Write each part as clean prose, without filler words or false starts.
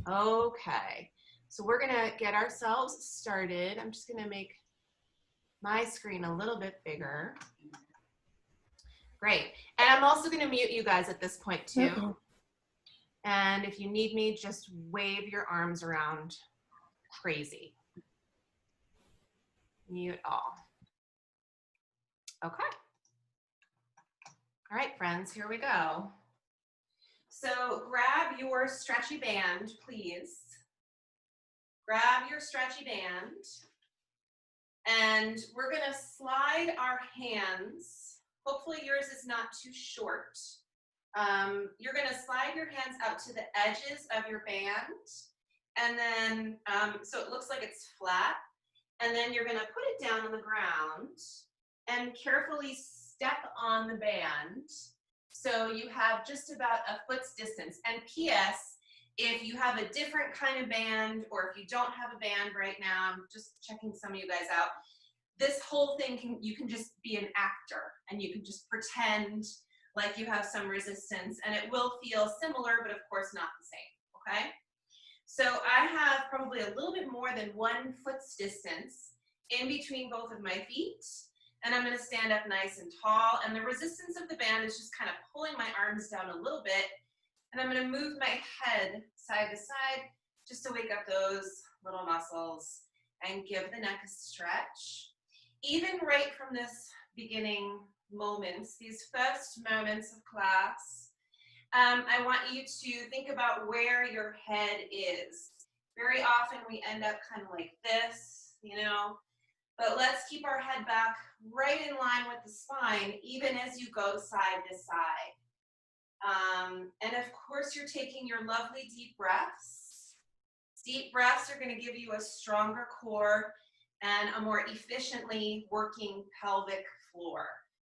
Okay, so we're gonna get ourselves started. I'm just gonna make my screen a little bit bigger. Great, and I'm also gonna mute you guys at this point too. Okay. And if you need me, just wave your arms around crazy. Mute all. Okay. All right, friends, here we go. So grab your stretchy band, please. Grab your stretchy band. And we're gonna slide our hands. Hopefully yours is not too short. You're gonna slide your hands out to the edges of your band. And then, so it looks like it's flat. And then you're gonna put it down on the ground and carefully step on the band. So you have just about a foot's distance. And P.S., if you have a different kind of band, or if you don't have a band right now, I'm just checking some of you guys out, this whole thing you can just be an actor, and you can just pretend like you have some resistance, and it will feel similar, but of course not the same, okay? So I have probably a little bit more than 1 foot's distance in between both of my feet, and I'm gonna stand up nice and tall, and the resistance of the band is just kind of pulling my arms down a little bit, and I'm gonna move my head side to side just to wake up those little muscles and give the neck a stretch. Even right from this beginning moments, these first moments of class, I want you to think about where your head is. Very often we end up kind of like this, you know, but let's keep our head back right in line with the spine, even as you go side to side. And of course, you're taking your lovely deep breaths. Deep breaths are going to give you a stronger core and a more efficiently working pelvic floor.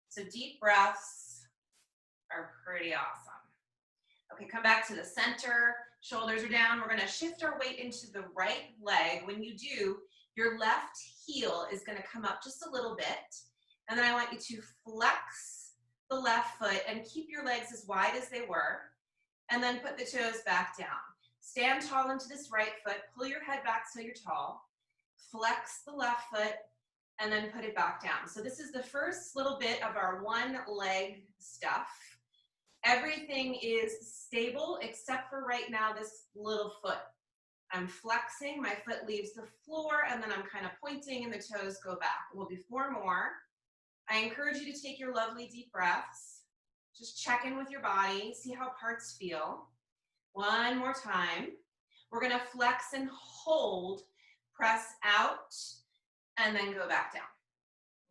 So deep breaths are pretty awesome. Okay, come back to the center. Shoulders are down. We're going to shift our weight into the right leg. When you do, your left heel is going to come up just a little bit. And then I want you to flex the left foot and keep your legs as wide as they were. And then put the toes back down. Stand tall into this right foot. Pull your head back so you're tall. Flex the left foot and then put it back down. So this is the first little bit of our one leg stuff. Everything is stable except for right now this little foot. I'm flexing, my foot leaves the floor, and then I'm kind of pointing and the toes go back. We'll do 4 more. I encourage you to take your lovely deep breaths. Just check in with your body, see how parts feel. 1 more time. We're gonna flex and hold, press out, and then go back down,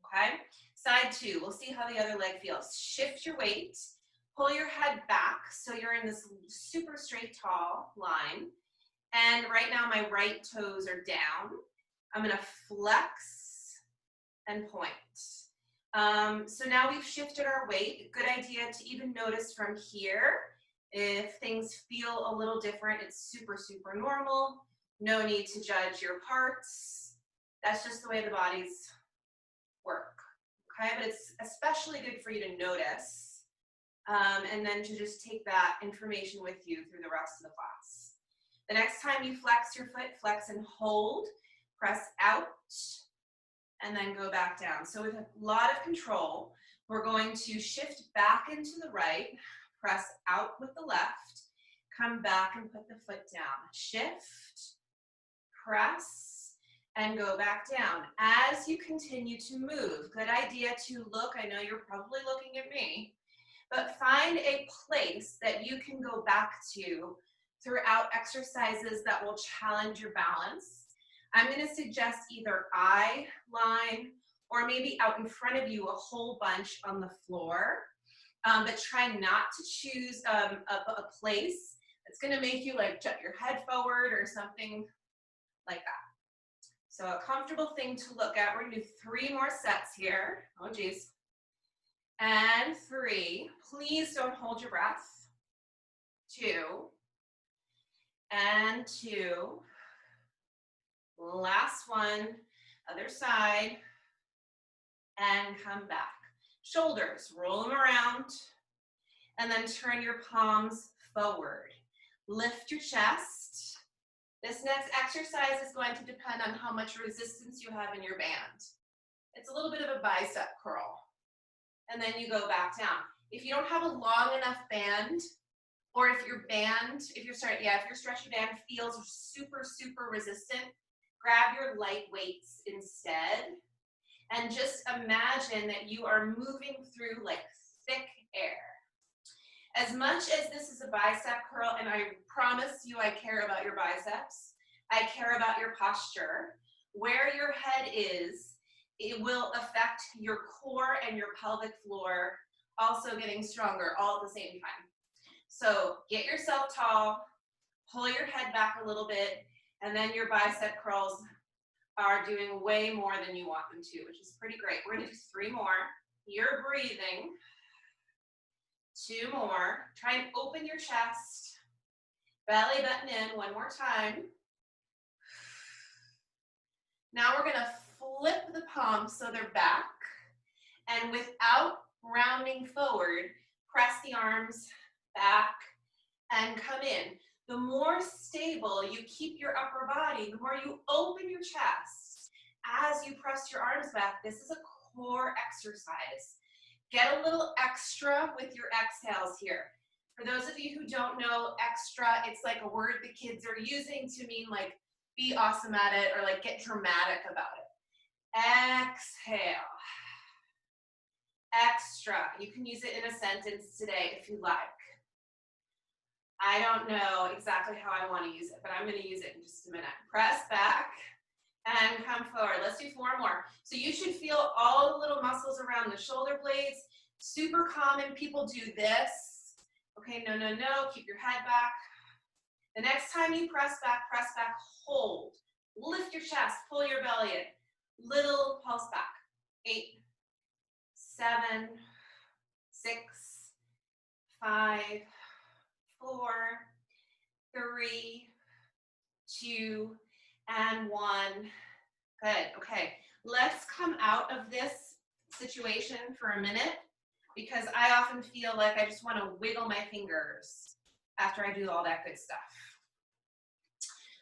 okay? Side 2, we'll see how the other leg feels. Shift your weight, pull your head back so you're in this super straight tall line. And right now my right toes are down. I'm gonna flex and point. So now we've shifted our weight. Good idea to even notice from here if things feel a little different. It's super, super normal. No need to judge your parts. That's just the way the bodies work, okay? But it's especially good for you to notice and then to just take that information with you through the rest of the class. The next time you flex your foot, flex and hold, press out, and then go back down. So with a lot of control, we're going to shift back into the right, press out with the left, come back and put the foot down. Shift, press, and go back down. As you continue to move, good idea to look, I know you're probably looking at me, but find a place that you can go back to throughout exercises that will challenge your balance. I'm going to suggest either eye line or maybe out in front of you a whole bunch on the floor, but try not to choose a place that's going to make you like jut your head forward or something like that. So a comfortable thing to look at. We're going to do 3 more sets here. Oh geez. And 3. Please don't hold your breath. 2. And 2. Last one, other side, and come back. Shoulders, roll them around, and then turn your palms forward. Lift your chest, This next exercise is going to depend on how much resistance you have in your band. It's a little bit of a bicep curl. And then you go back down. If you don't have a long enough band, or if your stretchy band feels super, super resistant, grab your light weights instead. And just imagine that you are moving through like thick air. As much as this is a bicep curl, and I promise you I care about your biceps, I care about your posture, where your head is, it will affect your core and your pelvic floor also getting stronger all at the same time. So get yourself tall, pull your head back a little bit, and then your bicep curls are doing way more than you want them to, which is pretty great. We're gonna do 3 more. You're breathing. 2 more. Try and open your chest. Belly button in 1 more time. Now we're gonna flip the palms so they're back. And without rounding forward, press the arms back and come in. The more stable you keep your upper body, the more you open your chest as you press your arms back. This is a core exercise. Get a little extra with your exhales here. For those of you who don't know extra, it's like a word the kids are using to mean like be awesome at it or like get dramatic about it. Exhale. Extra. You can use it in a sentence today if you like. I don't know exactly how I want to use it, but I'm going to use it in just a minute. Press back and come forward. Let's do 4 more. So you should feel all the little muscles around the shoulder blades. Super common. People do this. Okay, no, no, no. Keep your head back. The next time you press back, hold. Lift your chest, pull your belly in. Little pulse back. 8, 7, 6, 5, 4, 3, 2, and 1. Good, okay. Let's come out of this situation for a minute because I often feel like I just want to wiggle my fingers after I do all that good stuff.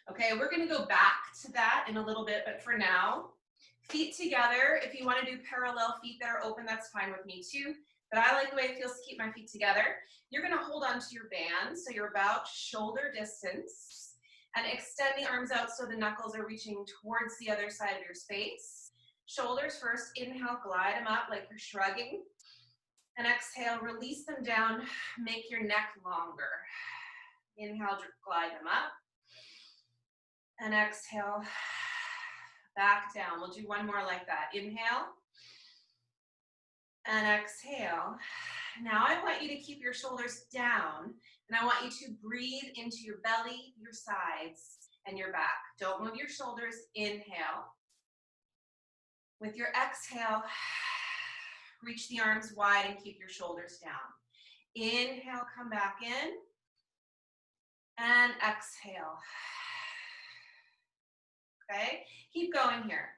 Okay, we're going to go back to that in a little bit, but for now, feet together. If you want to do parallel feet that are open, that's fine with me too. But I like the way it feels to keep my feet together. You're going to hold on to your band, so you're about shoulder distance, and extend the arms out so the knuckles are reaching towards the other side of your space. Shoulders first, inhale, glide them up like you're shrugging. And exhale, release them down, make your neck longer. Inhale, glide them up. And exhale, back down. We'll do 1 more like that. Inhale. And exhale. Now I want you to keep your shoulders down, and I want you to breathe into your belly, your sides, and your back. Don't move your shoulders. Inhale. With your exhale, reach the arms wide and keep your shoulders down. Inhale, come back in, and exhale. Okay, keep going here.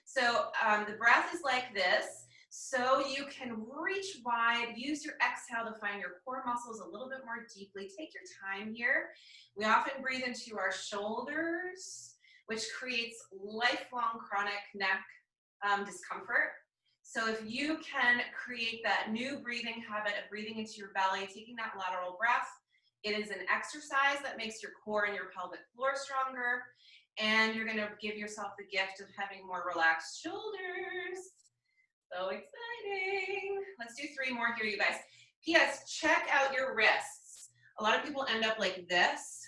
So the breath is like this. So you can reach wide, use your exhale to find your core muscles a little bit more deeply. Take your time here. We often breathe into our shoulders, which creates lifelong chronic neck discomfort. So if you can create that new breathing habit of breathing into your belly, taking that lateral breath, it is an exercise that makes your core and your pelvic floor stronger, and you're gonna give yourself the gift of having more relaxed shoulders. So exciting. Let's do 3 more here, you guys. P.S. Check out your wrists. A lot of people end up like this,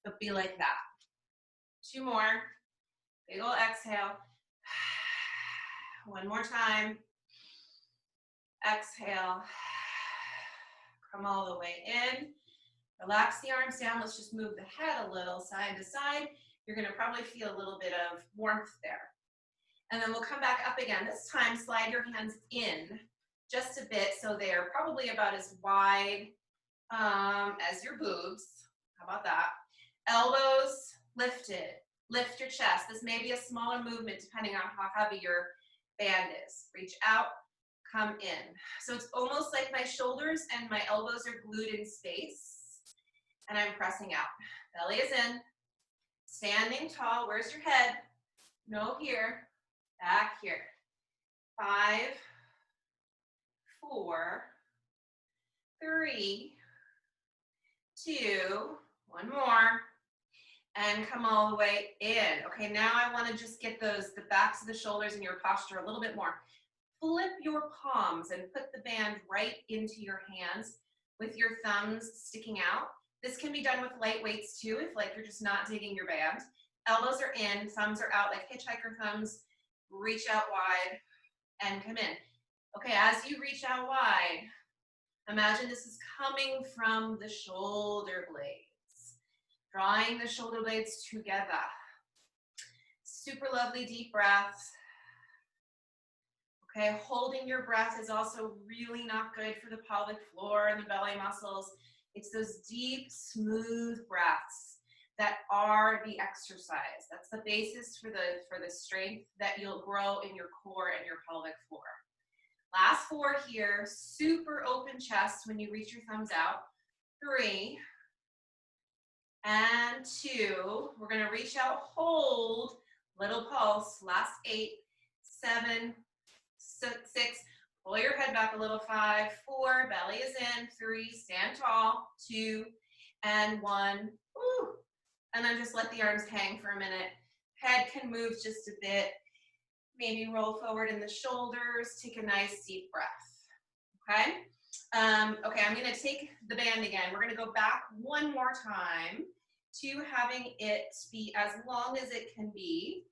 but be like that. 2 more. Big ol' exhale. 1 more time. Exhale. Come all the way in. Relax the arms down. Let's just move the head a little side to side. You're gonna probably feel a little bit of warmth there. And then we'll come back up again. This time, slide your hands in just a bit so they are probably about as wide as your boobs. How about that? Elbows lifted. Lift your chest. This may be a smaller movement depending on how heavy your band is. Reach out, come in. So it's almost like my shoulders and my elbows are glued in space, and I'm pressing out. Belly is in. Standing tall. Where's your head? No, here. Back here. 5, 4, 3, 2, one more, and come all the way in. Okay, now I want to just get the backs of the shoulders and your posture a little bit more. Flip your palms and put the band right into your hands with your thumbs sticking out. This can be done with light weights too, if like you're just not digging your band. Elbows are in, thumbs are out like hitchhiker thumbs. Reach out wide and come in. Okay, as you reach out wide, imagine this is coming from the shoulder blades, drawing the shoulder blades together. Super lovely deep breaths. Okay, holding your breath is also really not good for the pelvic floor and the belly muscles. It's those deep, smooth breaths that are the exercise. That's the basis for the strength that you'll grow in your core and your pelvic floor. Last 4 here, super open chest when you reach your thumbs out. 3 and 2. We're gonna reach out, hold, little pulse. Last 8, 7, 6, pull your head back a little. 5, 4, belly is in. 3, stand tall. 2 and 1. Woo. And then just let the arms hang for a minute. Head can move just a bit. Maybe roll forward in the shoulders. Take a nice deep breath. Okay? Okay, I'm going to take the band again. We're going to go back one more time to having it be as long as it can be.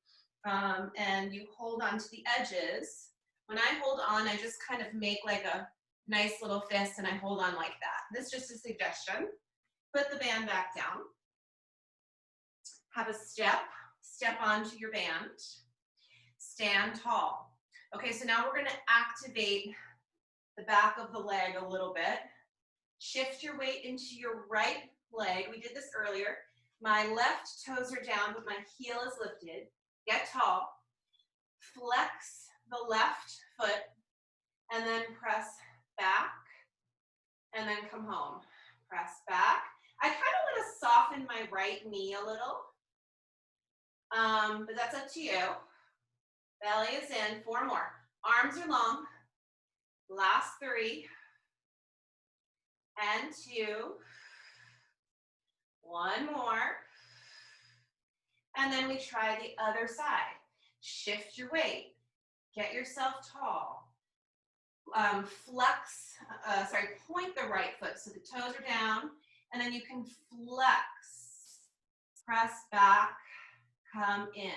And you hold on to the edges. When I hold on, I just kind of make like a nice little fist and I hold on like that. This is just a suggestion. Put the band back down. Have a step onto your band. Stand tall. Okay, so now we're going to activate the back of the leg a little bit. Shift your weight into your right leg. We did this earlier. My left toes are down, but my heel is lifted. Get tall. Flex the left foot, and then press back, and then come home. Press back. I kind of want to soften my right knee a little, but that's up to you. Belly is in. 4 more. Arms are long. Last 3 and 2. 1 more. And then we try the other side. Shift your weight. Get yourself tall. Point the right foot so the toes are down, and then you can flex. Press back, come in.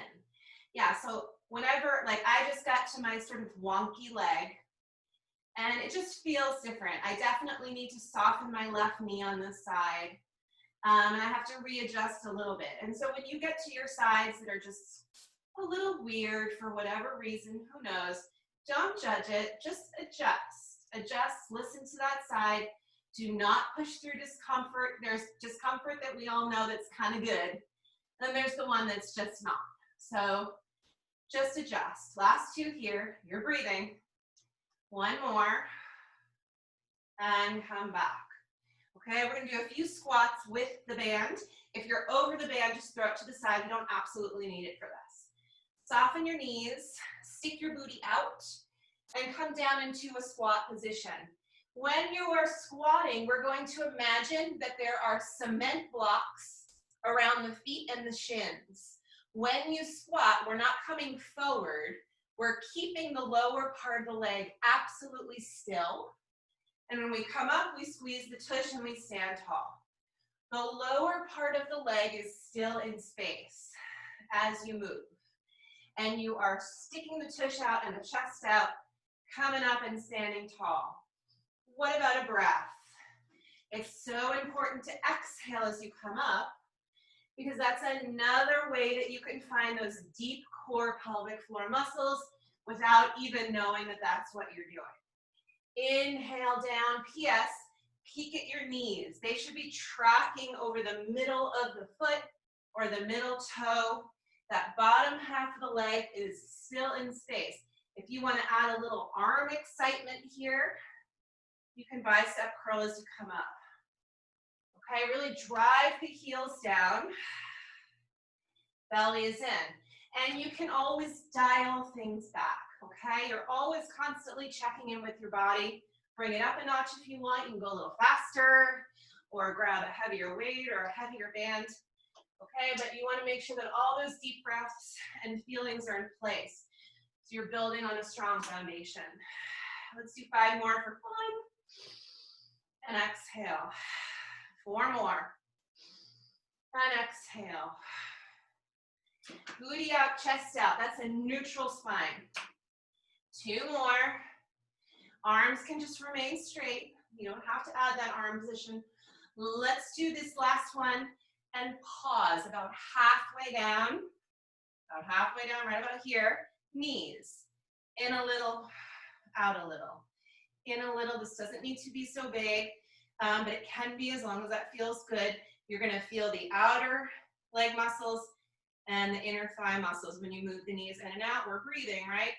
Yeah, so whenever, like I just got to my sort of wonky leg, and it just feels different. I definitely need to soften my left knee on this side, and I have to readjust a little bit. And so when you get to your sides that are just a little weird for whatever reason, who knows, don't judge it, just adjust. Adjust, listen to that side. Do not push through discomfort. There's discomfort that we all know that's kind of good. Then there's the one that's just not. So just adjust. Last 2 here, you're breathing. 1 more, and come back. Okay, we're gonna do a few squats with the band. If you're over the band, just throw it to the side. You don't absolutely need it for this. Soften your knees, stick your booty out, and come down into a squat position. When you are squatting, we're going to imagine that there are cement blocks around the feet and the shins. When you squat, we're not coming forward. We're keeping the lower part of the leg absolutely still. And when we come up, we squeeze the tush and we stand tall. The lower part of the leg is still in space as you move. And you are sticking the tush out and the chest out, coming up and standing tall. What about a breath? It's so important to exhale as you come up, because that's another way that you can find those deep core pelvic floor muscles without even knowing that that's what you're doing. Inhale down. P.S. Peek at your knees. They should be tracking over the middle of the foot or the middle toe. That bottom half of the leg is still in space. If you want to add a little arm excitement here, you can bicep curl as you come up. Okay, really drive the heels down. Belly is in. And you can always dial things back, okay? You're always constantly checking in with your body. Bring it up a notch if you want. You can go a little faster or grab a heavier weight or a heavier band, okay? But you want to make sure that all those deep breaths and feelings are in place. So you're building on a strong foundation. Let's do 5 more for fun. And exhale. 4 more. And exhale. Booty up, chest out. That's a neutral spine. 2 more. Arms can just remain straight. You don't have to add that arm position. Let's do this last one and pause about halfway down. About halfway down, right about here. Knees. In a little, out a little. In a little. This doesn't need to be so big, but it can be as long as that feels good. You're going to feel the outer leg muscles and the inner thigh muscles when you move the knees in and out. We're breathing, right?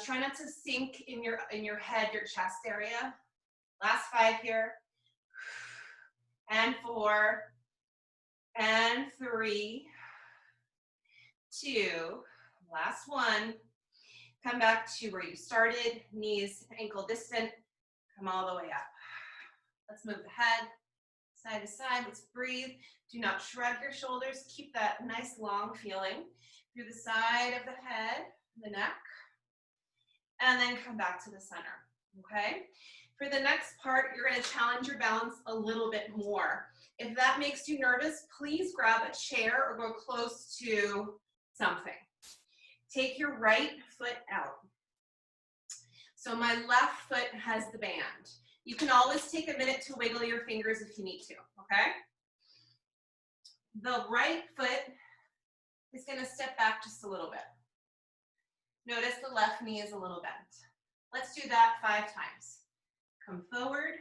Try not to sink in your head, your chest area. Last 5 here. And 4. And 3. 2. Last 1. Come back to where you started. Knees ankle distant. Come all the way up. Let's move the head side to side. Let's breathe. Do not shrug your shoulders. Keep that nice long feeling through the side of the head, the neck, and then come back to the center, okay? For the next part, you're gonna challenge your balance a little bit more. If that makes you nervous, please grab a chair or go close to something. Take your right foot out. So my left foot has the band. You can always take a minute to wiggle your fingers if you need to, okay? The right foot is gonna step back just a little bit. Notice the left knee is a little bent. Let's do that 5 times. Come forward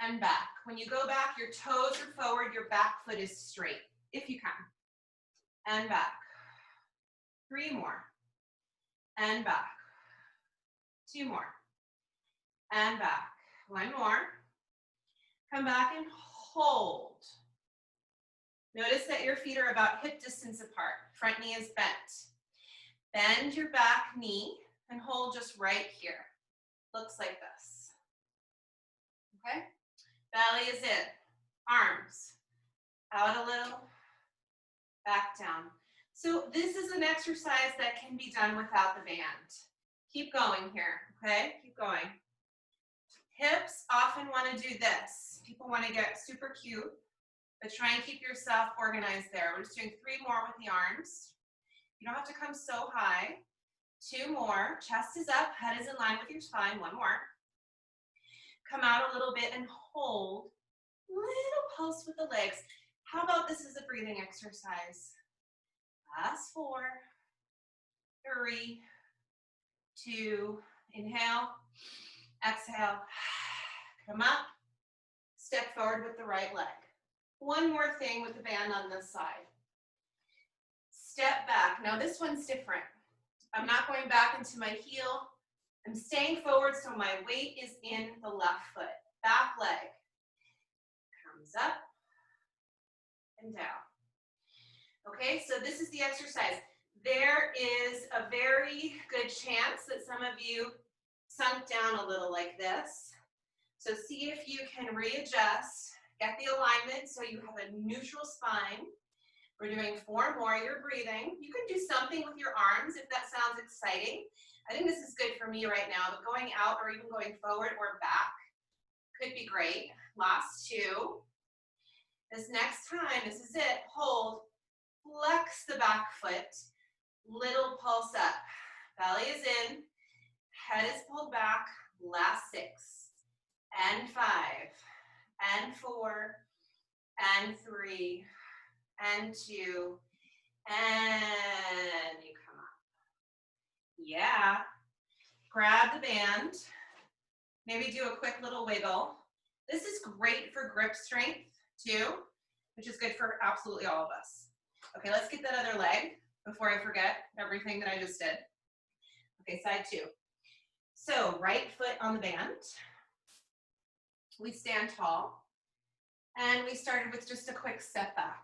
and back. When you go back, your toes are forward, your back foot is straight, if you can. And back. 3 more. And back. 2 more. And back. 1 more. Come back and hold. Notice that your feet are about hip distance apart. Front knee is bent. Bend your back knee and hold just right here. Looks like this. Okay? Belly is in. Arms out a little, back down. So this is an exercise that can be done without the band. Keep going here, okay? Keep going. Hips often want to do this. People want to get super cute, but try and keep yourself organized there. We're just doing 3 more with the arms. You don't have to come so high. 2 more. Chest is up, head is in line with your spine. 1 more. Come out a little bit and hold. Little pulse with the legs. How about this as a breathing exercise? Last 4, 3, 2, inhale, exhale, come up, step forward with the right leg. 1 more thing with the band on this side. Step back. Now this one's different. I'm not going back into my heel. I'm staying forward so my weight is in the left foot. Back leg comes up and down. Okay, so this is the exercise. There is a very good chance that some of you sunk down a little like this. So see if you can readjust, get the alignment so you have a neutral spine. We're doing 4 more, you're breathing. You can do something with your arms if that sounds exciting. I think this is good for me right now, but going out or even going forward or back could be great. Last 2. This next time, this is it, hold, flex the back foot, little pulse up. Belly is in, head is pulled back, last 6, and 5, and 4, and 3, and 2, and you come up. Yeah. Grab the band. Maybe do a quick little wiggle. This is great for grip strength too, which is good for absolutely all of us. Okay, let's get that other leg before I forget everything that I just did. Okay, side 2. So right foot on the band. We stand tall. And we started with just a quick step back.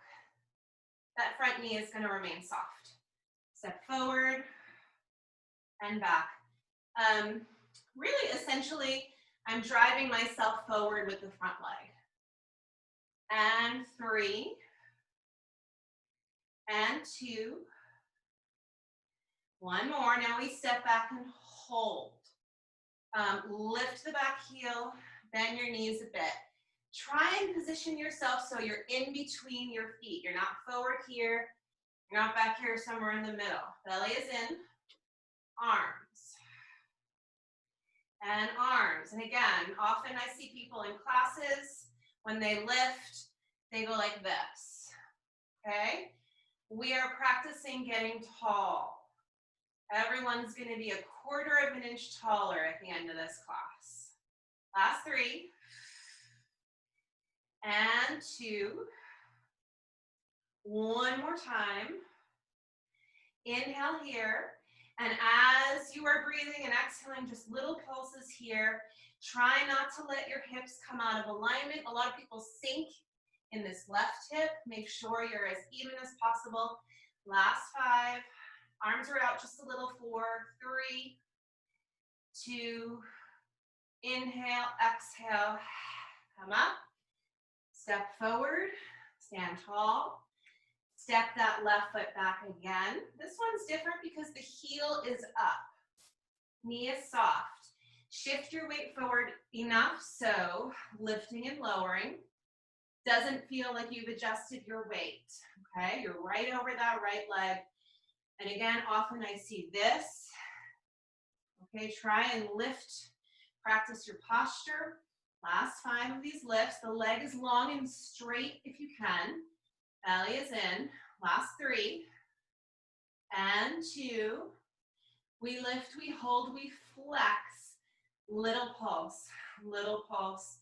that front knee is going to remain soft. Step forward and back. Really, essentially, I'm driving myself forward with the front leg. And 3, and 2. One more. Now we step back and hold. Lift the back heel, bend your knees a bit. Try and position yourself so you're in between your feet. You're not forward here. You're not back here somewhere in the middle. Belly is in, arms, and arms. And again, often I see people in classes, when they lift, they go like this, okay? We are practicing getting tall. Everyone's going to be 1/4 of an inch taller at the end of this class. Last 3, and 2. One more time. Inhale here, and as you are breathing and exhaling, just little pulses here. Try not to let your hips come out of alignment. A lot of people sink in this left hip. Make sure you're as even as possible. Last 5. Arms are out just a little. 4, 3, 2, inhale, exhale, come up, step forward, stand tall, step that left foot back again. This one's different because the heel is up, knee is soft. Shift your weight forward enough so lifting and lowering doesn't feel like you've adjusted your weight, okay? You're right over that right leg. And again, often I see this. Okay, try and lift, practice your posture. Last 5 of these lifts. The leg is long and straight if you can. Belly is in. Last 3, and 2. We lift, we hold, we flex. Little pulse, little pulse.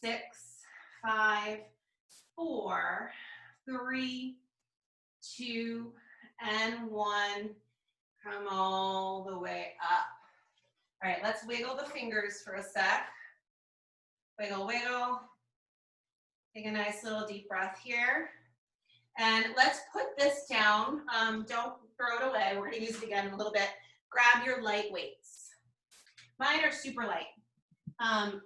6, 5, 4, 3, 2, and 1. Come all the way up. All right, let's wiggle the fingers for a sec. Wiggle, wiggle. Take a nice little deep breath here. And let's put this down. Don't throw it away. We're gonna use it again in a little bit. Grab your light weights. Mine are super light. I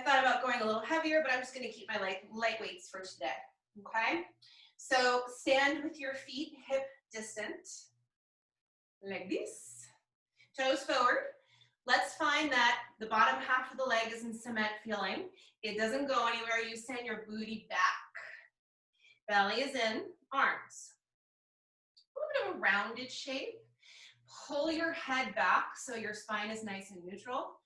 thought about going a little heavier, but I'm just gonna keep my light weights for today, okay? So stand with your feet hip distant, like this. Toes forward. Let's find that the bottom half of the leg is in cement feeling. It doesn't go anywhere. You send your booty back. Belly is in, arms. A little bit of a rounded shape. Pull your head back so your spine is nice and neutral.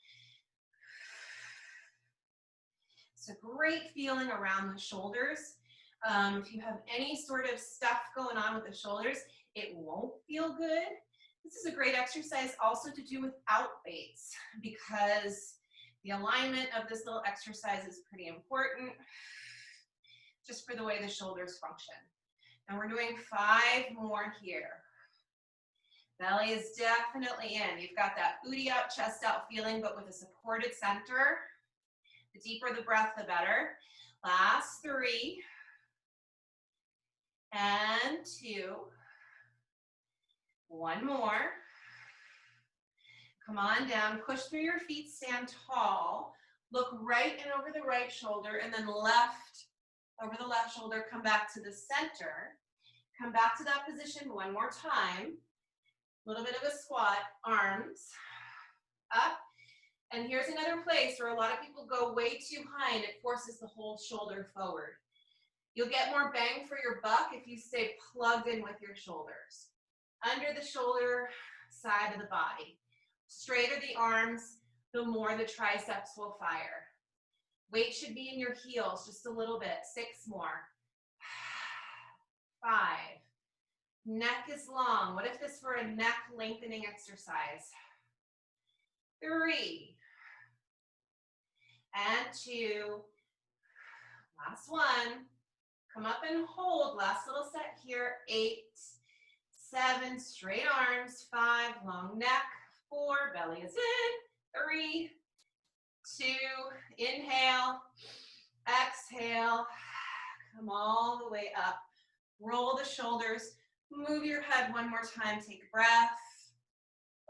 It's a great feeling around the shoulders. If you have any sort of stuff going on with the shoulders, it won't feel good. This is a great exercise also to do without weights because the alignment of this little exercise is pretty important just for the way the shoulders function. And we're doing 5 more here. Belly is definitely in. You've got that booty out, chest out feeling, but with a supported center. The deeper the breath, the better. Last 3, and 2. 1 more. Come on down, push through your feet, stand tall. Look right and over the right shoulder, and then left over the left shoulder. Come back to the center. Come back to that position 1 more time. A little bit of a squat, arms up. And here's another place where a lot of people go way too high and it forces the whole shoulder forward. You'll get more bang for your buck if you stay plugged in with your shoulders. Under the shoulder side of the body. Straighter the arms, the more the triceps will fire. Weight should be in your heels just a little bit. 6 more. 5. Neck is long. What if this were a neck lengthening exercise? 3. And 2. Last 1. Come up and hold. Last little set here. 8. 7, straight arms. 5, long neck. 4, belly is in. 3, 2, inhale, exhale, Come all the way up. Roll the shoulders. Move your head one more time. Take a breath.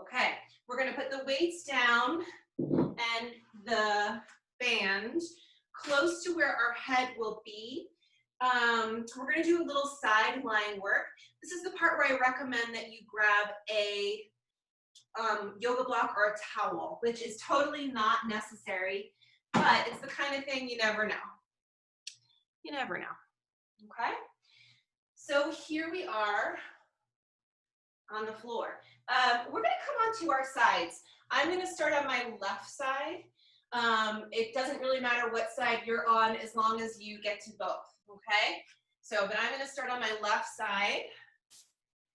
Okay, we're going to put the weights down and the band close to where our head will be. We're going to do a little side lying work. This is the part where I recommend that you grab a yoga block or a towel, which is totally not necessary, but it's the kind of thing you never know. You never know. Okay? So here we are on the floor. We're going to come onto our sides. I'm going to start on my left side. It doesn't really matter what side you're on as long as you get to both, okay? So, but I'm going to start on my left side.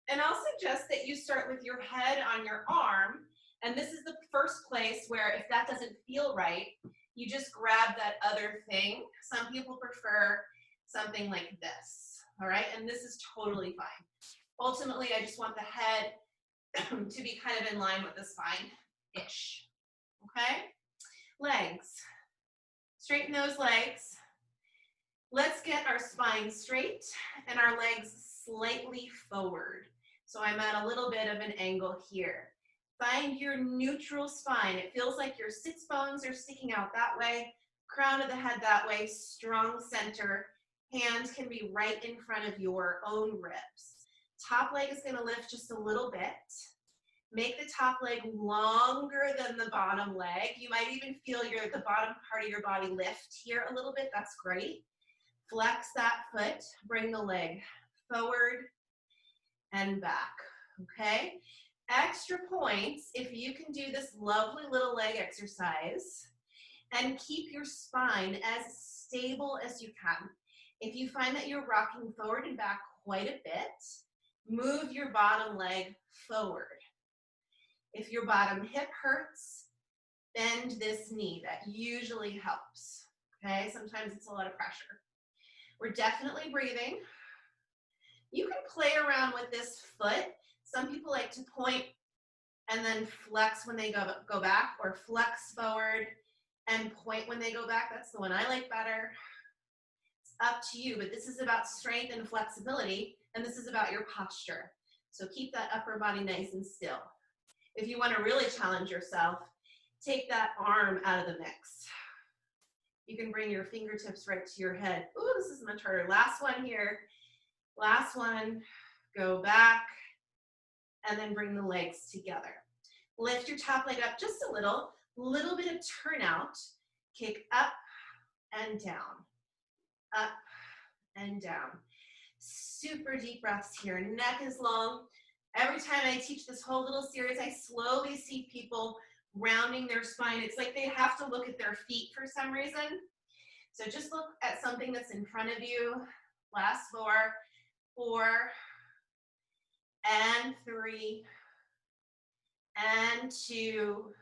And I'll suggest that you start with your head on your arm. And this is the first place where if that doesn't feel right, you just grab that other thing. Some people prefer something like this, all right? And this is totally fine. Ultimately, I just want the head to be kind of in line with the spine-ish, okay? Legs. Straighten those legs. Let's get our spine straight and our legs slightly forward. So I'm at a little bit of an angle here. Find your neutral spine. It feels like your sits bones are sticking out that way, crown of the head that way, strong center. Hands can be right in front of your own ribs. Top leg is going to lift just a little bit. Make the top leg longer than the bottom leg. You might even feel the bottom part of your body lift here a little bit. That's great. Flex that foot. Bring the leg forward and back, okay? Extra points if you can do this lovely little leg exercise and keep your spine as stable as you can. If you find that you're rocking forward and back quite a bit, move your bottom leg forward. If your bottom hip hurts, bend this knee. That usually helps, okay? Sometimes it's a lot of pressure. We're definitely breathing. You can play around with this foot. Some people like to point and then flex when they go back, or flex forward and point when they go back. That's the one I like better. It's up to you, but this is about strength and flexibility, and this is about your posture. So keep that upper body nice and still. If you want to really challenge yourself, take that arm out of the mix. You can bring your fingertips right to your head. Ooh, this is much harder. Last one here. Last one. Go back, and then bring the legs together. Lift your top leg up just a little bit of turnout. Kick up and down, up and down. Super deep breaths here. Neck is long. Every time I teach this whole little series, I slowly see people rounding their spine. It's like they have to look at their feet for some reason. So just look at something that's in front of you. Last 4, and 3, and 2,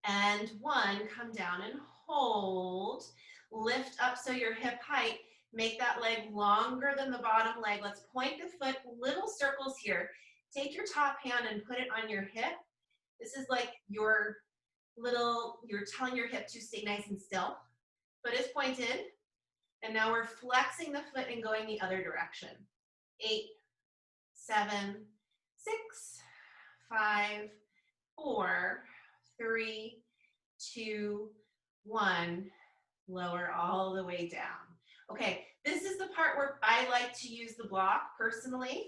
and 1. Come down and hold. Lift up so your hip height. Make that leg longer than the bottom leg. Let's point the foot, little circles here. Take your top hand and put it on your hip. This is like you're telling your hip to stay nice and still. Foot is pointed. And now we're flexing the foot and going the other direction. 8, 7, 6, 5, 4, 3, 2, 1. Lower all the way down. Okay, this is the part where I like to use the block personally.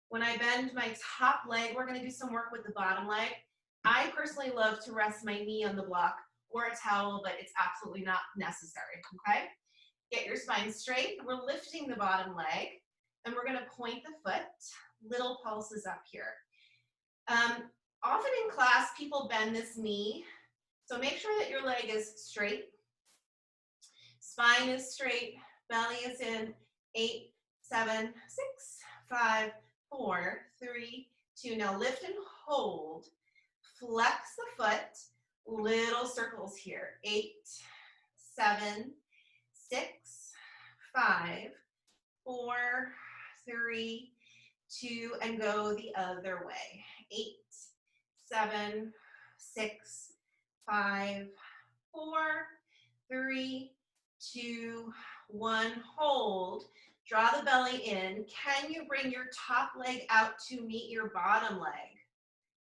When I bend my top leg, we're going to do some work with the bottom leg. I personally love to rest my knee on the block or a towel, but it's absolutely not necessary, okay? Get your spine straight. We're lifting the bottom leg, and we're going to point the foot. Little pulses up here. Often in class, people bend this knee, so make sure that your leg is straight. Spine is straight, belly is in. 8, 7, 6, 5, 4, 3, 2. Now lift and hold. Flex the foot. Little circles here. 8, 7, 6, 5, 4, 3, 2, and go the other way. 8, 7, 6, 5, 4, 3, 2, 1, hold. Draw the belly in. Can you bring your top leg out to meet your bottom leg?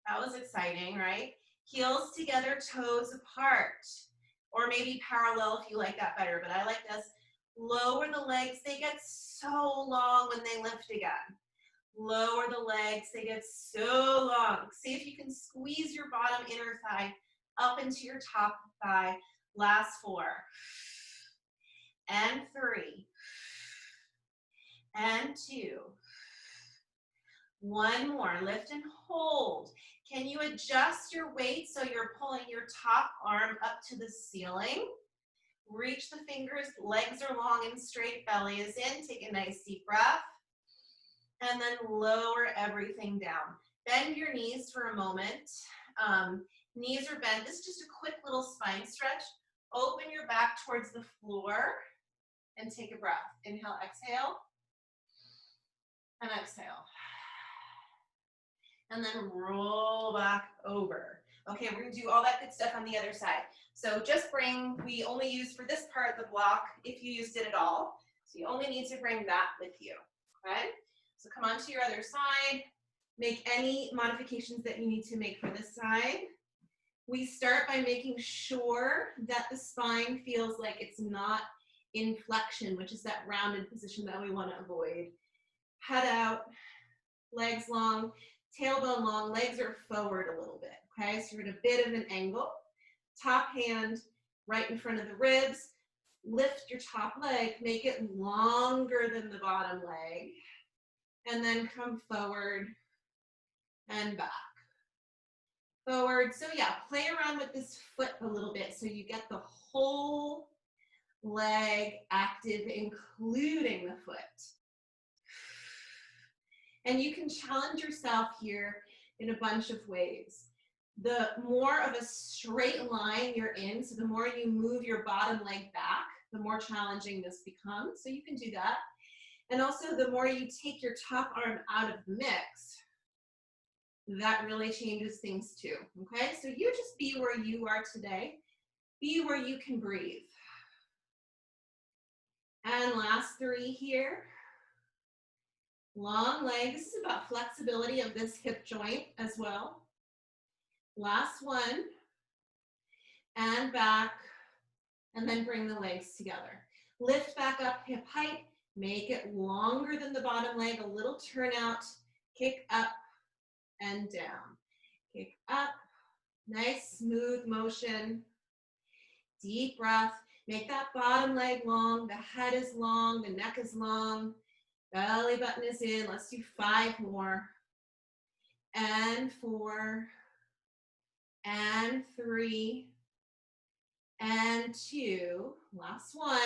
That was exciting, right? Heels together, toes apart. Or maybe parallel if you like that better, but I like this. Lower the legs. They get so long when they lift again. Lower the legs. They get so long. See if you can squeeze your bottom inner thigh up into your top thigh. Last 4. And 3. And 2. 1 more. Lift and hold. Can you adjust your weight so you're pulling your top arm up to the ceiling? Reach the fingers, legs are long and straight, belly is in. Take a nice deep breath. And then lower everything down. Bend your knees for a moment. Knees are bent. This is just a quick little spine stretch. Open your back towards the floor and take a breath. Inhale, exhale, and exhale. And then roll back over. Okay, we're gonna do all that good stuff on the other side. So just bring, we only use for this part the block if you used it at all. So you only need to bring that with you, okay? So come on to your other side. Make any modifications that you need to make for this side. We start by making sure that the spine feels like it's not in flexion, which is that rounded position that we want to avoid. Head out, legs long, tailbone long, legs are forward a little bit, okay? So you're at a bit of an angle. Top hand right in front of the ribs. Lift your top leg, make it longer than the bottom leg, and then come forward and back. Forward. So yeah, play around with this foot a little bit so you get the whole leg active, including the foot. And you can challenge yourself here in a bunch of ways. The more of a straight line you're in, so the more you move your bottom leg back, the more challenging this becomes. So you can do that. And also the more you take your top arm out of the mix, that really changes things too, okay? So you just be where you are today. Be where you can breathe. And last 3 here. Long legs. This is about flexibility of this hip joint as well. Last 1. And back. And then bring the legs together. Lift back up, hip height. Make it longer than the bottom leg. A little turnout. Kick up and down. Kick up. Nice smooth motion. Deep breath. Make that bottom leg long. The head is long. The neck is long. Belly button is in. Let's do 5 more. And 4. And 3. And 2. Last 1.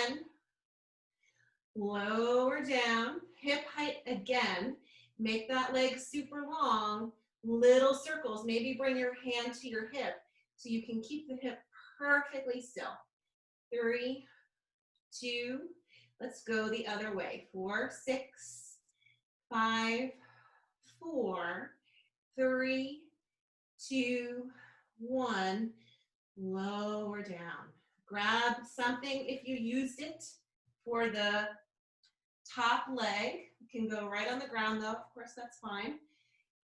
Lower down. Hip height again. Make that leg super long. Little circles. Maybe bring your hand to your hip so you can keep the hip perfectly still. 3, 2. Let's go the other way. 4, 6, 5, 4, 3, 2, 1. Lower down. Grab something if you used it for the top leg. You can go right on the ground though. Of course, that's fine.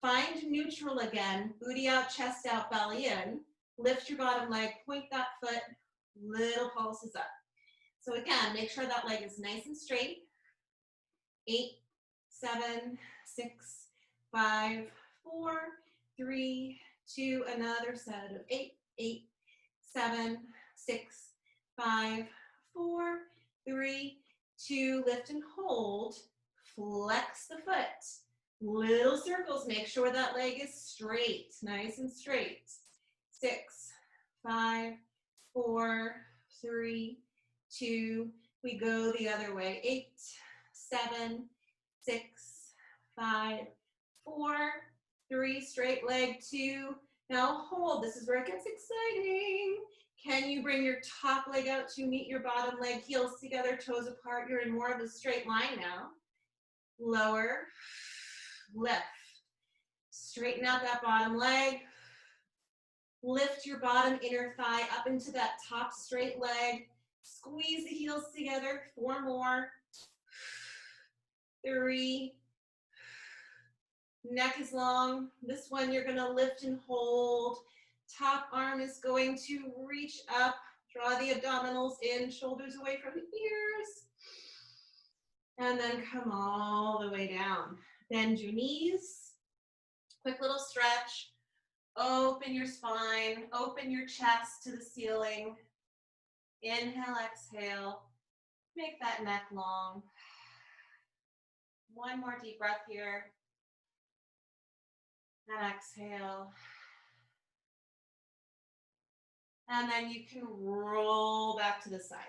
Find neutral again. Booty out, chest out, belly in. Lift your bottom leg, point that foot, little pulses up. So again, make sure that leg is nice and straight. 8, 7, 6, 5, 4, 3, 2, another set of 8, 8, 7, 6, 5, 4, 3, 2, lift and hold. Flex the foot. Little circles, make sure that leg is straight, nice and straight. 6, 5, 4, 3, 2, we go the other way. 8, 7, 6, 5, 4, 3, straight leg, 2. Now hold, this is where it gets exciting. Can you bring your top leg out to meet your bottom leg, heels together, toes apart? You're in more of a straight line now. Lower, lift. Straighten out that bottom leg. Lift your bottom inner thigh up into that top straight leg. Squeeze the heels together. 4 more. 3. Neck is long. This one you're going to lift and hold. Top arm is going to reach up. Draw the abdominals in, shoulders away from the ears. And then come all the way down. Bend your knees. Quick little stretch. Open your spine. Open your chest to the ceiling. Inhale, exhale. Make that neck long. One more deep breath here. And exhale. And then you can roll back to the side,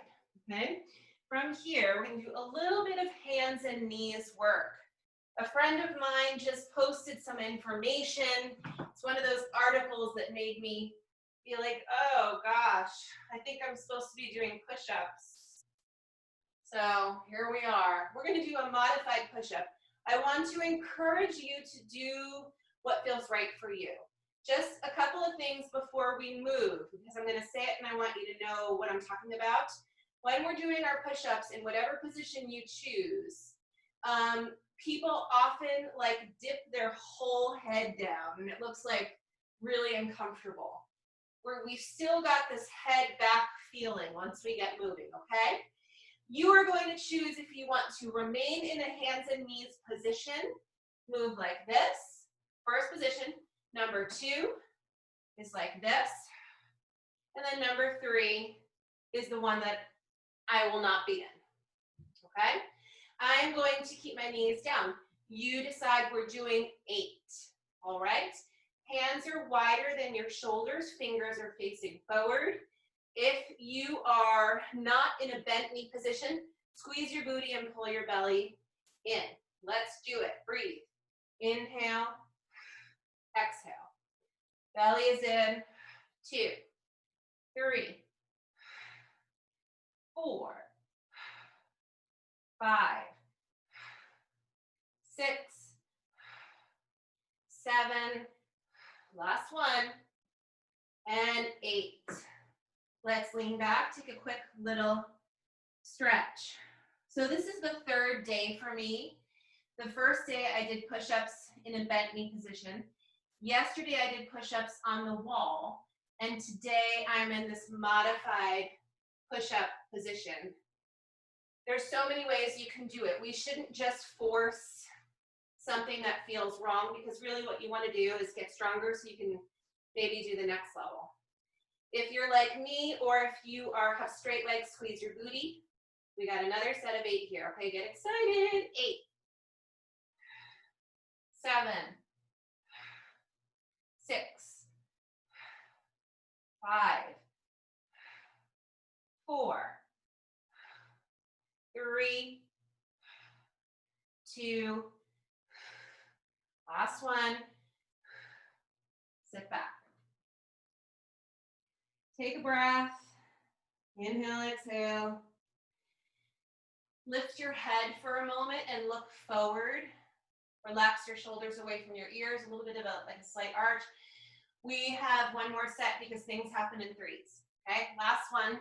okay? From here, we're gonna do a little bit of hands and knees work. A friend of mine just posted some information. It's one of those articles that made me be like, oh gosh, I think I'm supposed to be doing push-ups. So here we are. We're gonna do a modified push-up. I want to encourage you to do what feels right for you. Just a couple of things before we move, because I'm gonna say it and I want you to know what I'm talking about. When we're doing our push-ups, in whatever position you choose, people often like dip their whole head down and it looks like really uncomfortable. We've still got this head back feeling once we get moving, okay? You are going to choose if you want to remain in a hands and knees position, move like this, first position. Number 2 is like this. And then number 3 is the one that I will not be in, okay? I'm going to keep my knees down. You decide. We're doing 8, all right? Hands are wider than your shoulders, fingers are facing forward. If you are not in a bent knee position, squeeze your booty and pull your belly in. Let's do it. Breathe. Inhale, exhale. Belly is in. 2, 3, 4, 5, 6, 7, last one, and 8. Let's lean back, take a quick little stretch. So this is the 3rd day for me. The first day I did push-ups in a bent knee position. Yesterday I did push-ups on the wall, and today I'm in this modified push-up position. There's so many ways you can do it. We shouldn't just force something that feels wrong, because really what you want to do is get stronger so you can maybe do the next level. If you're like me, or if you have straight legs, squeeze your booty. We got another set of 8 here. Okay, get excited. 8, 7, 6, 5, 4, 3, 2, last one. Sit back. Take a breath. Inhale, exhale. Lift your head for a moment and look forward. Relax your shoulders away from your ears, a little bit of a slight arch. We have one more set because things happen in 3s. Okay, last one.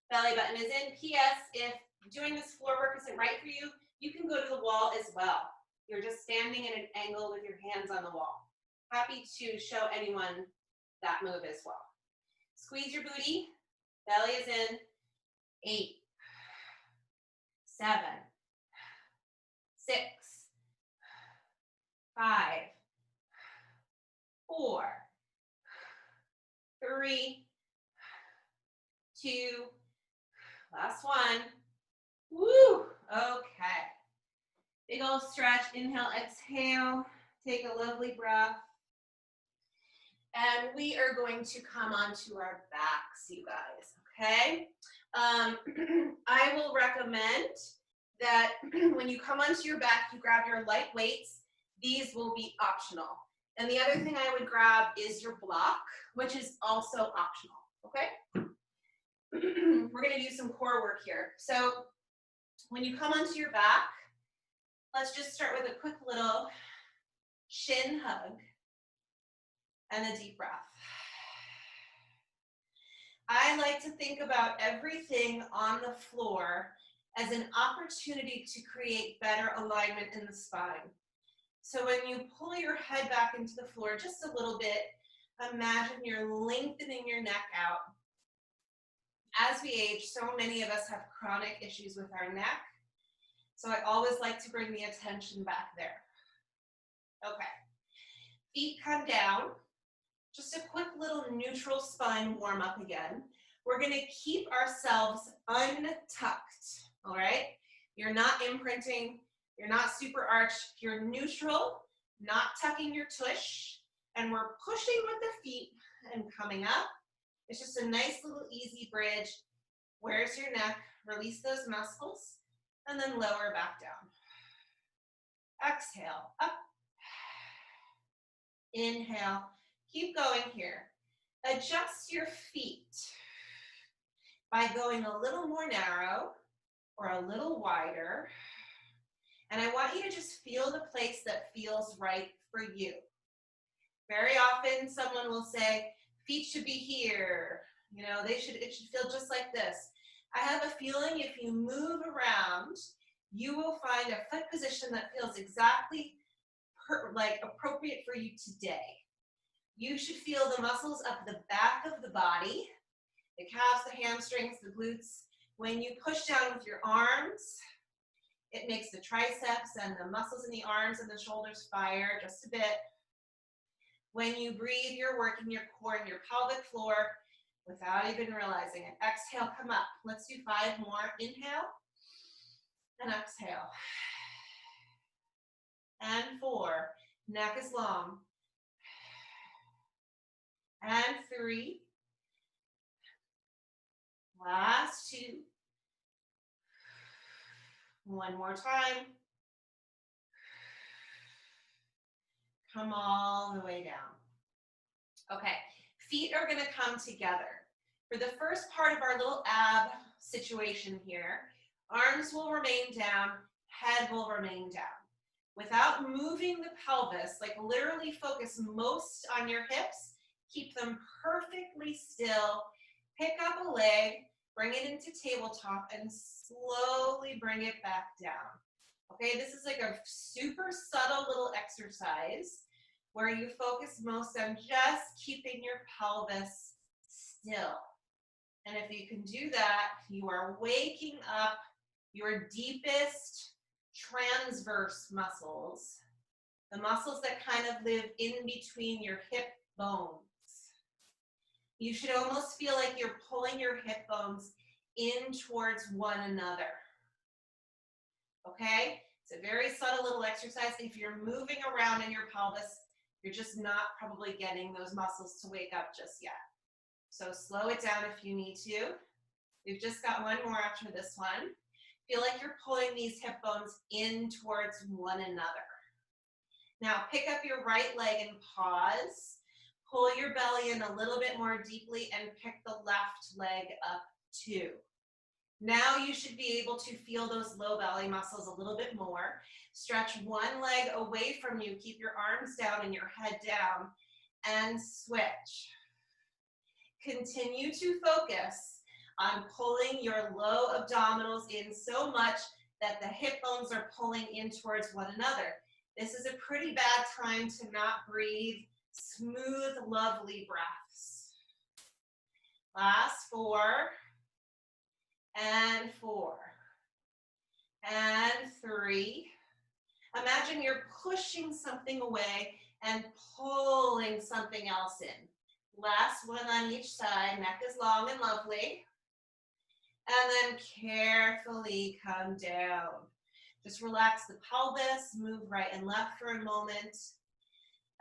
Belly button is in. P.S. If doing this floor work isn't right for you, you can go to the wall as well. You're just standing at an angle with your hands on the wall. Happy to show anyone that move as well. Squeeze your booty. Belly is in. 8, 7, 6, 5, 4, 3, 2, last one. Woo! Okay. Big old stretch. Inhale, exhale. Take a lovely breath. And we are going to come onto our backs, you guys, okay? I will recommend that when you come onto your back, you grab your light weights. These will be optional. And the other thing I would grab is your block, which is also optional, okay? We're gonna do some core work here. So when you come onto your back, let's just start with a quick little shin hug and a deep breath. I like to think about everything on the floor as an opportunity to create better alignment in the spine. So when you pull your head back into the floor just a little bit, imagine you're lengthening your neck out. As we age, so many of us have chronic issues with our neck. So I always like to bring the attention back there. Okay, feet come down. Just a quick little neutral spine warm up again. We're gonna keep ourselves untucked, all right? You're not imprinting, you're not super arched, you're neutral, not tucking your tush, and we're pushing with the feet and coming up. It's just a nice little easy bridge. Where's your neck? Release those muscles, and then lower back down. Exhale, up. Inhale, keep going here. Adjust your feet by going a little more narrow or a little wider. And I want you to just feel the place that feels right for you. Very often someone will say, feet should be here. You know, it should feel just like this. I have a feeling if you move around, you will find a foot position that feels exactly appropriate for you today. You should feel the muscles up the back of the body, the calves, the hamstrings, the glutes. When you push down with your arms, it makes the triceps and the muscles in the arms and the shoulders fire just a bit. When you breathe, you're working your core and your pelvic floor without even realizing it. Exhale, come up. Let's do 5 more. Inhale and exhale. And 4. Neck is long. And 3. Last 2. One more time. Come all the way down. Okay, feet are gonna come together. For the first part of our little ab situation here, arms will remain down, head will remain down. Without moving the pelvis, like literally focus most on your hips, keep them perfectly still, pick up a leg, bring it into tabletop, and slowly bring it back down. Okay, this is like a super subtle little exercise where you focus most on just keeping your pelvis still. And if you can do that, you are waking up your deepest transverse muscles, the muscles that kind of live in between your hip bones. You should almost feel like you're pulling your hip bones in towards one another. Okay? It's a very subtle little exercise. If you're moving around in your pelvis, you're just not probably getting those muscles to wake up just yet. So slow it down if you need to. We've just got one more after this one. Feel like you're pulling these hip bones in towards one another. Now pick up your right leg and pause. Pull your belly in a little bit more deeply and pick the left leg up too. Now you should be able to feel those low belly muscles a little bit more. Stretch one leg away from you. Keep your arms down and your head down and switch. Continue to focus on pulling your low abdominals in so much that the hip bones are pulling in towards one another. This is a pretty bad time to not breathe smooth, lovely breaths. Last 4. And 4. And 3. Imagine you're pushing something away and pulling something else in. Last one on each side. Neck is long and lovely. And then carefully come down. Just relax the pelvis, move right and left for a moment.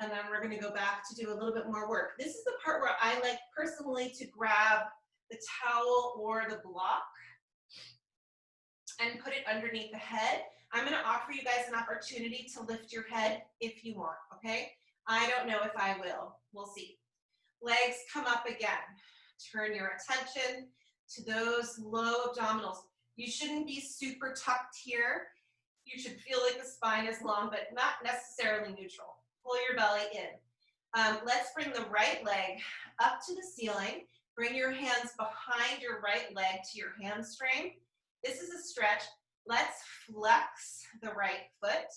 And then we're going to go back to do a little bit more work. This is the part where I like personally to grab the towel or the block and put it underneath the head. I'm going to offer you guys an opportunity to lift your head if you want, okay? I don't know if I will. We'll see. Legs come up again. Turn your attention to those low abdominals. You shouldn't be super tucked here. You should feel like the spine is long, but not necessarily neutral. Pull your belly in. Let's bring the right leg up to the ceiling. Bring your hands behind your right leg to your hamstring. This is a stretch. Let's flex the right foot,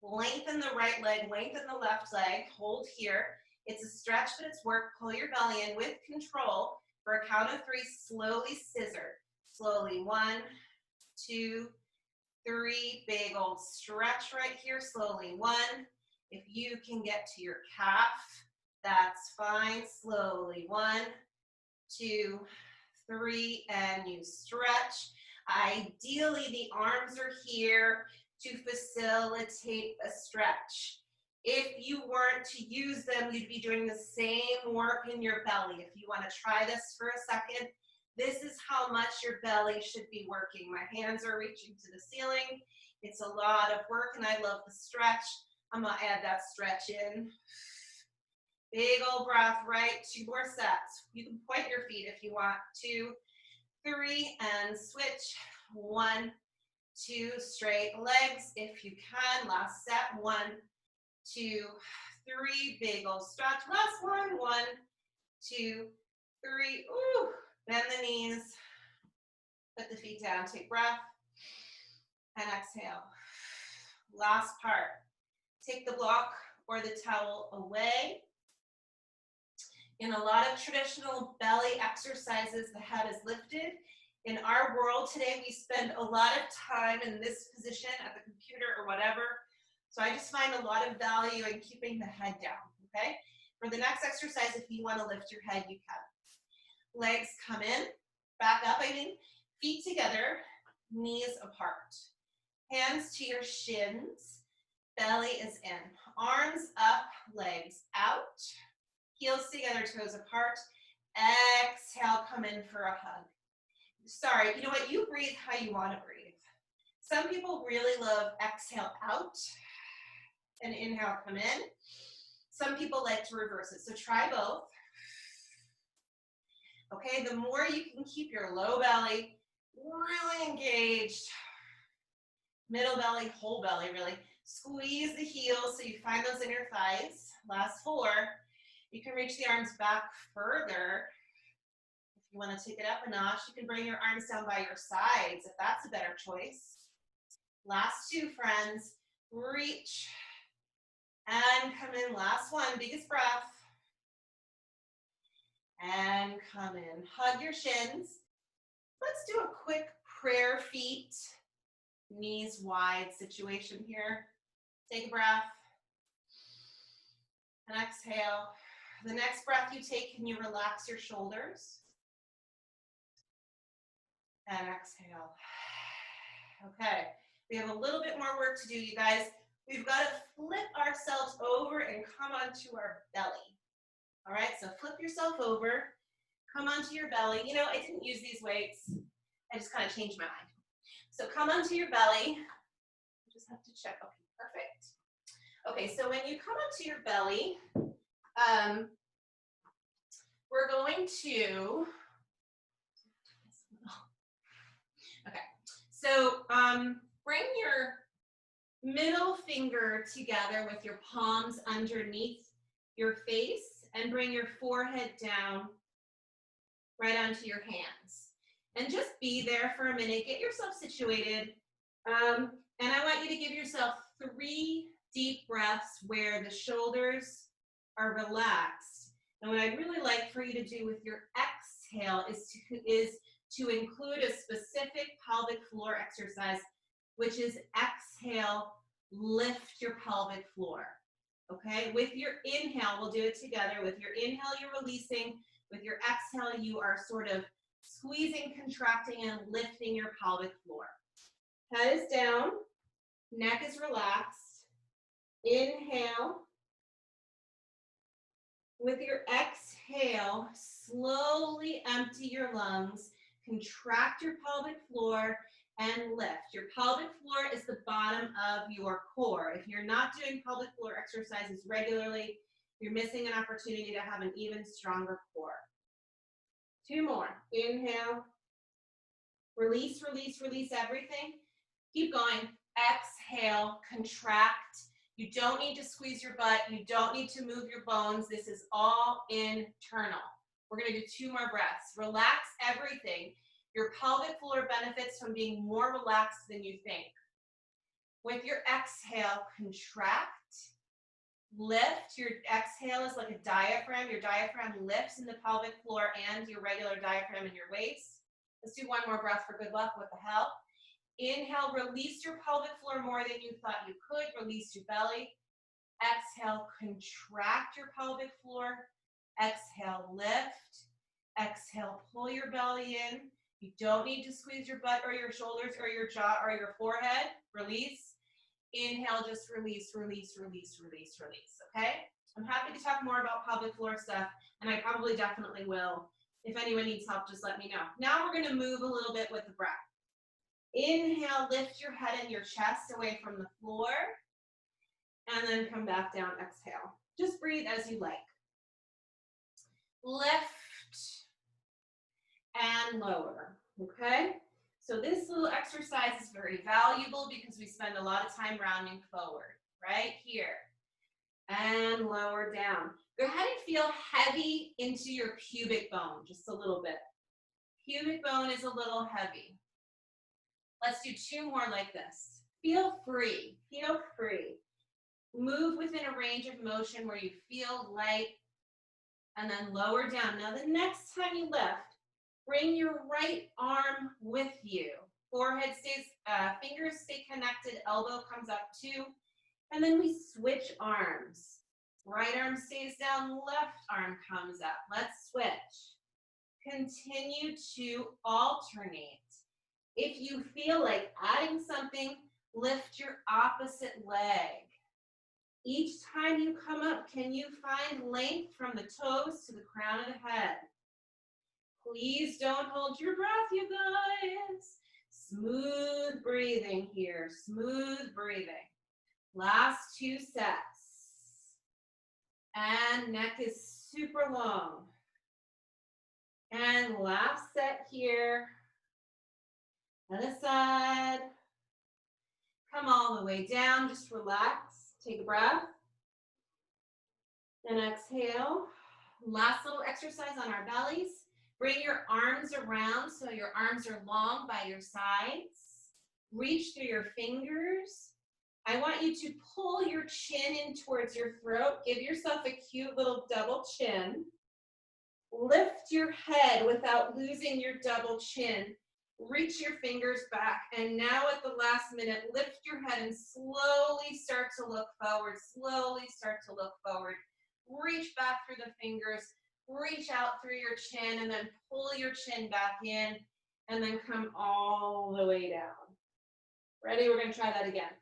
lengthen the right leg, lengthen the left leg, hold here. It's a stretch, but it's work. Pull your belly in with control. For a count of 3, slowly scissor. Slowly, 1, 2, 3, big old stretch right here. Slowly, 1. If you can get to your calf, that's fine. Slowly, 1, 2, 3, and you stretch. Ideally, the arms are here to facilitate a stretch. If you weren't to use them, you'd be doing the same work in your belly. If you want to try this for a second, this is how much your belly should be working. My hands are reaching to the ceiling. It's a lot of work, and I love the stretch. I'm going to add that stretch in. Big old breath, right? 2 more sets. You can point your feet if you want. 2, 3, and switch. 1, 2, straight legs if you can. Last set. 1, 2, 3, big old stretch. Last one. 1, 2, 3. Ooh, bend the knees. Put the feet down. Take breath. And exhale. Last part. Take the block or the towel away. In a lot of traditional belly exercises, the head is lifted. In our world today, we spend a lot of time in this position at the computer or whatever. So I just find a lot of value in keeping the head down, okay? For the next exercise, if you want to lift your head, you can. Legs come in, back up, feet together, knees apart. Hands to your shins, belly is in. Arms up, legs out. Heels together, toes apart. Exhale, come in for a hug. Sorry, you know what? You breathe how you want to breathe. Some people really love exhale out and inhale, come in. Some people like to reverse it, so try both. Okay, the more you can keep your low belly really engaged, middle belly, whole belly really. Squeeze the heels so you find those inner thighs. Last 4. You can reach the arms back further. If you want to take it up a notch, you can bring your arms down by your sides if that's a better choice. Last 2, friends. Reach and come in. Last 1, biggest breath. And come in. Hug your shins. Let's do a quick prayer feet, knees wide situation here. Take a breath. And exhale. The next breath you take, can you relax your shoulders? And exhale. Okay, we have a little bit more work to do, you guys. We've got to flip ourselves over and come onto our belly. All right, so flip yourself over, come onto your belly. You know, I didn't use these weights. I just kind of changed my mind. So come onto your belly. I just have to check. Okay, perfect. Okay, so when you come onto your belly, we're going to, okay, so bring your middle finger together with your palms underneath your face and bring your forehead down right onto your hands. And just be there for a minute, get yourself situated. And I want you to give yourself 3 deep breaths where the shoulders are relaxed. And what I'd really like for you to do with your exhale is to include a specific pelvic floor exercise, which is exhale, lift your pelvic floor. Okay, with your inhale, we'll do it together. With your inhale, you're releasing. With your exhale, you are sort of squeezing, contracting, and lifting your pelvic floor. Head is down, neck is relaxed. Inhale. With your exhale, slowly empty your lungs, contract your pelvic floor, and lift. Your pelvic floor is the bottom of your core. If you're not doing pelvic floor exercises regularly, you're missing an opportunity to have an even stronger core. 2 more. Inhale. Release, release, release everything. Keep going. Exhale, contract. You don't need to squeeze your butt. You don't need to move your bones. This is all internal. We're gonna do 2 more breaths. Relax everything. Your pelvic floor benefits from being more relaxed than you think. With your exhale, contract, lift. Your exhale is like a diaphragm. Your diaphragm lifts in the pelvic floor and your regular diaphragm in your waist. Let's do 1 more breath for good luck. What the hell? Inhale, release your pelvic floor more than you thought you could. Release your belly. Exhale, contract your pelvic floor. Exhale, lift. Exhale, pull your belly in. You don't need to squeeze your butt or your shoulders or your jaw or your forehead. Release. Inhale, just release, release, release, release, release, okay? I'm happy to talk more about pelvic floor stuff, and I probably definitely will. If anyone needs help, just let me know. Now we're gonna move a little bit with the breath. Inhale, lift your head and your chest away from the floor, and then come back down, exhale. Just breathe as you like. Lift and lower, okay? So this little exercise is very valuable because we spend a lot of time rounding forward, right here. And lower down. Go ahead and feel heavy into your pubic bone, just a little bit. Pubic bone is a little heavy. Let's do 2 more like this. Feel free, feel free. Move within a range of motion where you feel light, and then lower down. Now the next time you lift, bring your right arm with you. Forehead stays, fingers stay connected, elbow comes up too. And then we switch arms. Right arm stays down, left arm comes up. Let's switch. Continue to alternate. If you feel like adding something, lift your opposite leg. Each time you come up, can you find length from the toes to the crown of the head? Please don't hold your breath, you guys. Smooth breathing here, smooth breathing. Last 2 sets. And neck is super long. And last set here. Other side. Come all the way down, just relax. Take a breath. And exhale. Last little exercise on our bellies. Bring your arms around so your arms are long by your sides. Reach through your fingers. I want you to pull your chin in towards your throat. Give yourself a cute little double chin. Lift your head without losing your double chin. Reach your fingers back. And now at the last minute, lift your head and slowly start to look forward. Slowly start to look forward. Reach back through the fingers. Reach out through your chin and then pull your chin back in and then come all the way down. Ready? We're going to try that again.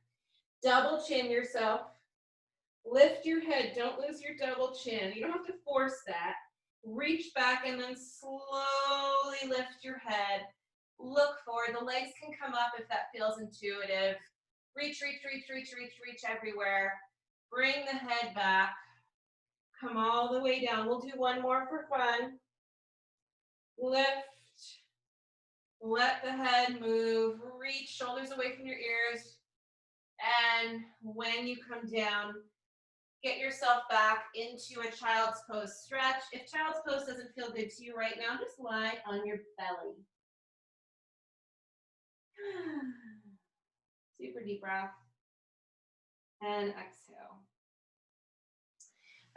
Double chin yourself. Lift your head. Don't lose your double chin. You don't have to force that. Reach back and then slowly lift your head. Look forward. The legs can come up if that feels intuitive. Reach, reach, reach, reach, reach, reach everywhere. Bring the head back. Come all the way down. We'll do 1 more for fun. Lift. Let the head move. Reach, shoulders away from your ears. And when you come down, get yourself back into a child's pose stretch. If child's pose doesn't feel good to you right now, just lie on your belly. Super deep breath. And exhale.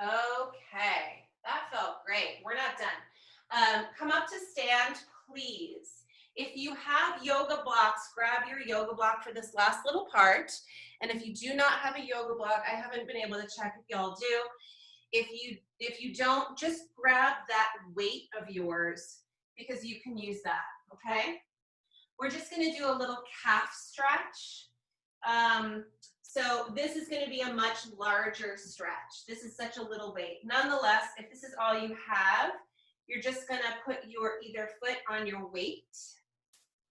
Okay, that felt great. We're not done. Come up to stand, please. If you have yoga blocks, grab your yoga block for this last little part. And if you do not have a yoga block, I haven't been able to check if y'all do. If you don't, just grab that weight of yours because you can use that, okay? We're just gonna do a little calf stretch. So this is going to be a much larger stretch. This is such a little weight. Nonetheless, if this is all you have, you're just going to put your either foot on your weight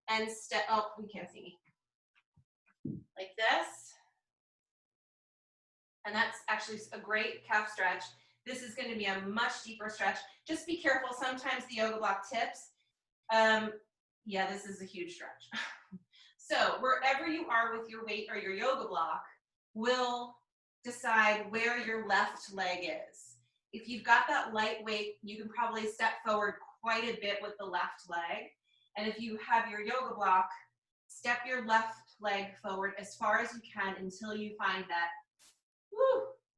and step, oh, we can't see me, like this. And that's actually a great calf stretch. This is going to be a much deeper stretch. Just be careful. Sometimes the yoga block tips. Yeah, this is a huge stretch. So wherever you are with your weight or your yoga block will decide where your left leg is. If you've got that light weight, you can probably step forward quite a bit with the left leg. And if you have your yoga block, step your left leg forward as far as you can until you find that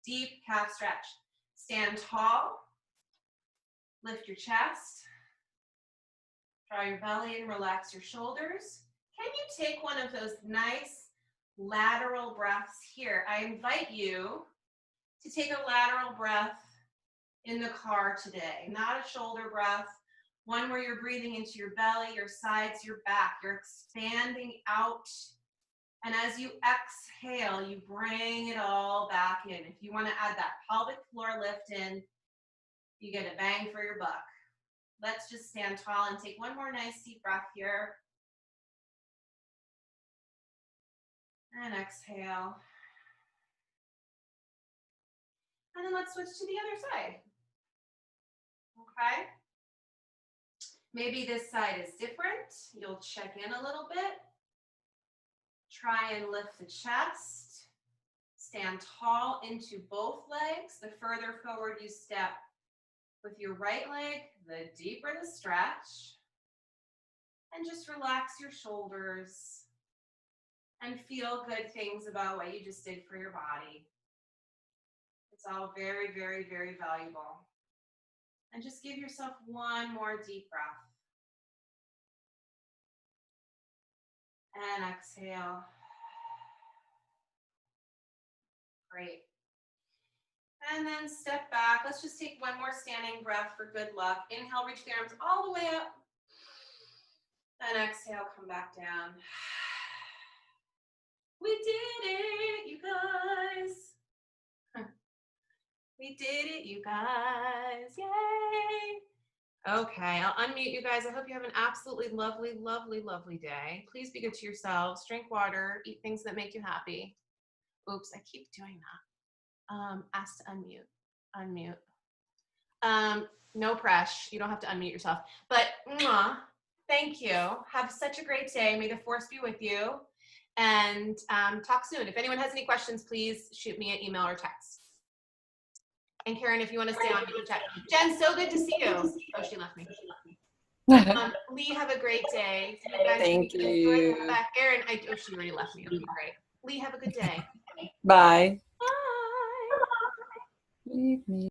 deep calf stretch. Stand tall, lift your chest, draw your belly and relax your shoulders. Can you take one of those nice lateral breaths here? I invite you to take a lateral breath in the car today, not a shoulder breath, one where you're breathing into your belly, your sides, your back. You're expanding out. And as you exhale, you bring it all back in. If you want to add that pelvic floor lift in, you get a bang for your buck. Let's just stand tall and take one more nice deep breath here. And exhale. And then let's switch to the other side. Okay? Maybe this side is different. You'll check in a little bit. Try and lift the chest. Stand tall into both legs. The further forward you step with your right leg, the deeper the stretch. And just relax your shoulders and feel good things about what you just did for your body. It's all very, very, very valuable. And just give yourself one more deep breath. And exhale. Great. And then step back. Let's just take one more standing breath for good luck. Inhale, reach the arms all the way up. And exhale, come back down. We did it, you guys. We did it, you guys. Yay. Okay, I'll unmute you guys. I hope you have an absolutely lovely, lovely, lovely day. Please be good to yourselves. Drink water. Eat things that make you happy. Oops, I keep doing that. Ask to unmute. Unmute. No pressure. You don't have to unmute yourself. But thank you. Have such a great day. May the force be with you. And talk soon. If anyone has any questions, please shoot me an email or text. And Karen, if you want to stay on, you can chat. Jen, so good to see you. Oh, she left me. Lee, have a great day. You guys Thank you. Erin, she already left me. Okay, great. Lee, have a good day. Bye. Bye. Leave me.